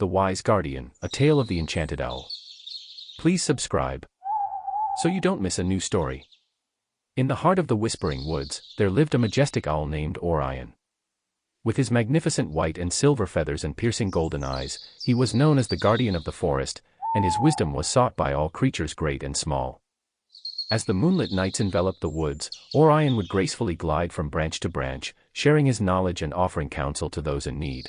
The Wise Guardian, A Tale of the Enchanted Owl. Please subscribe so you don't miss a new story. In the heart of the Whispering Woods, there lived a majestic owl named Orion. With his magnificent white and silver feathers and piercing golden eyes, he was known as the guardian of the forest, and his wisdom was sought by all creatures great and small. As the moonlit nights enveloped the woods, Orion would gracefully glide from branch to branch, sharing his knowledge and offering counsel to those in need.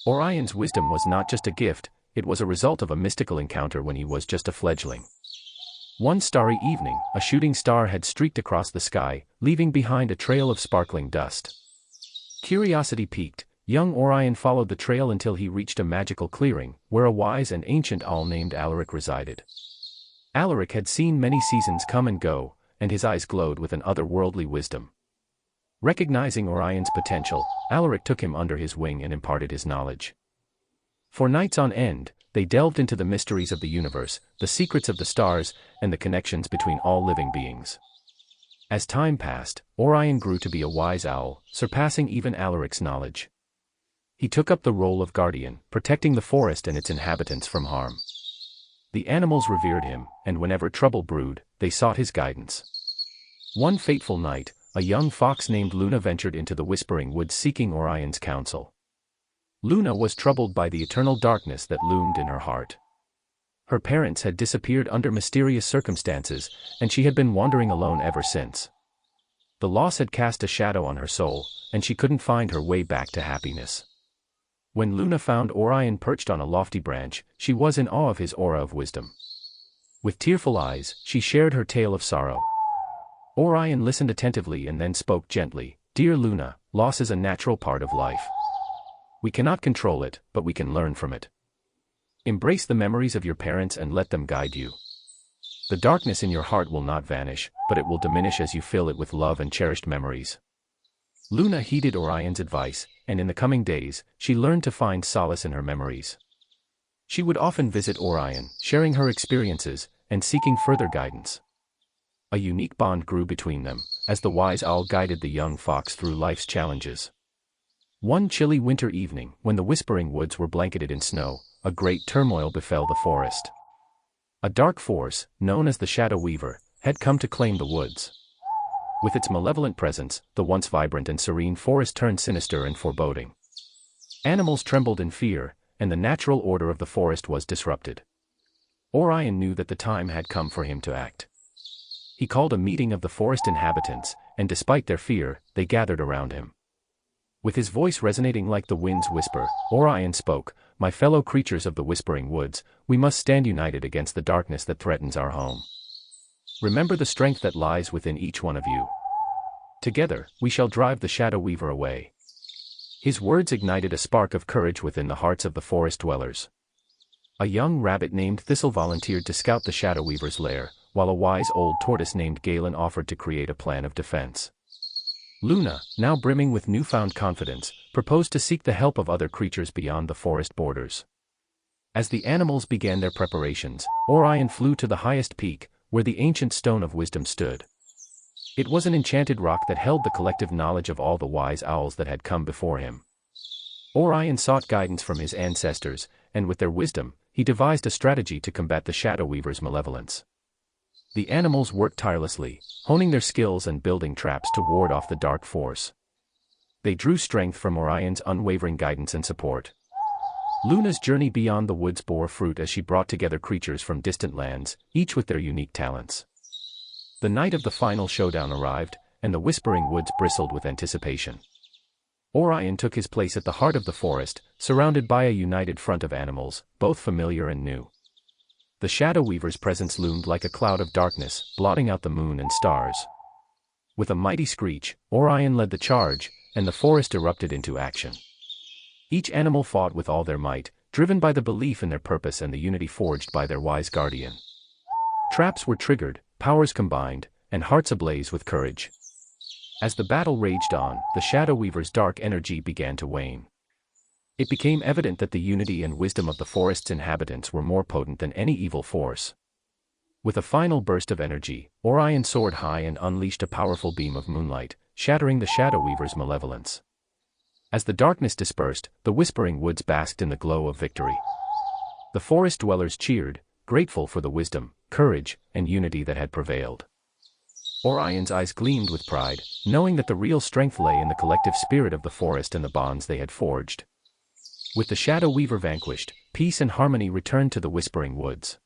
Orion's wisdom was not just a gift, it was a result of a mystical encounter when he was just a fledgling. One starry evening, a shooting star had streaked across the sky, leaving behind a trail of sparkling dust. Curiosity piqued, young Orion followed the trail until he reached a magical clearing, where a wise and ancient owl named Alaric resided. Alaric had seen many seasons come and go, and his eyes glowed with an otherworldly wisdom. Recognizing Orion's potential, Alaric took him under his wing and imparted his knowledge. For nights on end, they delved into the mysteries of the universe, the secrets of the stars, and the connections between all living beings. As time passed, Orion grew to be a wise owl, surpassing even Alaric's knowledge. He took up the role of guardian, protecting the forest and its inhabitants from harm. The animals revered him, and whenever trouble brewed, they sought his guidance. One fateful night, a young fox named Luna ventured into the Whispering Woods seeking Orion's counsel. Luna was troubled by the eternal darkness that loomed in her heart. Her parents had disappeared under mysterious circumstances, and she had been wandering alone ever since. The loss had cast a shadow on her soul, and she couldn't find her way back to happiness. When Luna found Orion perched on a lofty branch, she was in awe of his aura of wisdom. With tearful eyes, she shared her tale of sorrow. Orion listened attentively and then spoke gently, "Dear Luna, loss is a natural part of life. We cannot control it, but we can learn from it. Embrace the memories of your parents and let them guide you. The darkness in your heart will not vanish, but it will diminish as you fill it with love and cherished memories." Luna heeded Orion's advice, and in the coming days, she learned to find solace in her memories. She would often visit Orion, sharing her experiences, and seeking further guidance. A unique bond grew between them, as the wise owl guided the young fox through life's challenges. One chilly winter evening, when the Whispering Woods were blanketed in snow, a great turmoil befell the forest. A dark force, known as the Shadow Weaver, had come to claim the woods. With its malevolent presence, the once vibrant and serene forest turned sinister and foreboding. Animals trembled in fear, and the natural order of the forest was disrupted. Orion knew that the time had come for him to act. He called a meeting of the forest inhabitants, and despite their fear, they gathered around him. With his voice resonating like the wind's whisper, Orion spoke, "My fellow creatures of the Whispering Woods, we must stand united against the darkness that threatens our home. Remember the strength that lies within each one of you. Together, we shall drive the Shadow Weaver away." His words ignited a spark of courage within the hearts of the forest dwellers. A young rabbit named Thistle volunteered to scout the Shadow Weaver's lair, while a wise old tortoise named Galen offered to create a plan of defense. Luna, now brimming with newfound confidence, proposed to seek the help of other creatures beyond the forest borders. As the animals began their preparations, Orion flew to the highest peak, where the ancient Stone of Wisdom stood. It was an enchanted rock that held the collective knowledge of all the wise owls that had come before him. Orion sought guidance from his ancestors, and with their wisdom, he devised a strategy to combat the Shadow Weaver's malevolence. The animals worked tirelessly, honing their skills and building traps to ward off the dark force. They drew strength from Orion's unwavering guidance and support. Luna's journey beyond the woods bore fruit as she brought together creatures from distant lands, each with their unique talents. The night of the final showdown arrived, and the Whispering Woods bristled with anticipation. Orion took his place at the heart of the forest, surrounded by a united front of animals, both familiar and new. The Shadow Weaver's presence loomed like a cloud of darkness, blotting out the moon and stars. With a mighty screech, Orion led the charge, and the forest erupted into action. Each animal fought with all their might, driven by the belief in their purpose and the unity forged by their wise guardian. Traps were triggered, powers combined, and hearts ablaze with courage. As the battle raged on, the Shadow Weaver's dark energy began to wane. It became evident that the unity and wisdom of the forest's inhabitants were more potent than any evil force. With a final burst of energy, Orion soared high and unleashed a powerful beam of moonlight, shattering the Shadow Weaver's malevolence. As the darkness dispersed, the whispering woods basked in the glow of victory. The forest dwellers cheered, grateful for the wisdom, courage, and unity that had prevailed. Orion's eyes gleamed with pride, knowing that the real strength lay in the collective spirit of the forest and the bonds they had forged. With the Shadow Weaver vanquished, peace and harmony returned to the Whispering Woods.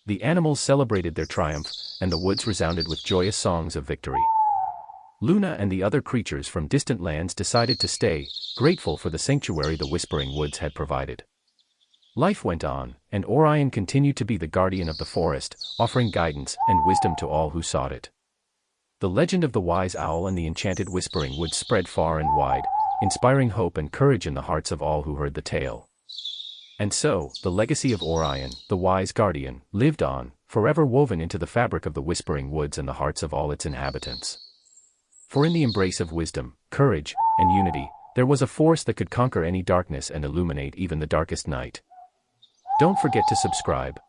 The animals celebrated their triumph, and the woods resounded with joyous songs of victory. Luna and the other creatures from distant lands decided to stay, grateful for the sanctuary the Whispering Woods had provided. Life went on, and Orion continued to be the guardian of the forest, offering guidance and wisdom to all who sought it. The legend of the wise owl and the enchanted Whispering Woods spread far and wide, inspiring hope and courage in the hearts of all who heard the tale. And so, the legacy of Orion, the wise guardian, lived on, forever woven into the fabric of the Whispering Woods and the hearts of all its inhabitants. For in the embrace of wisdom, courage, and unity, there was a force that could conquer any darkness and illuminate even the darkest night. Don't forget to subscribe,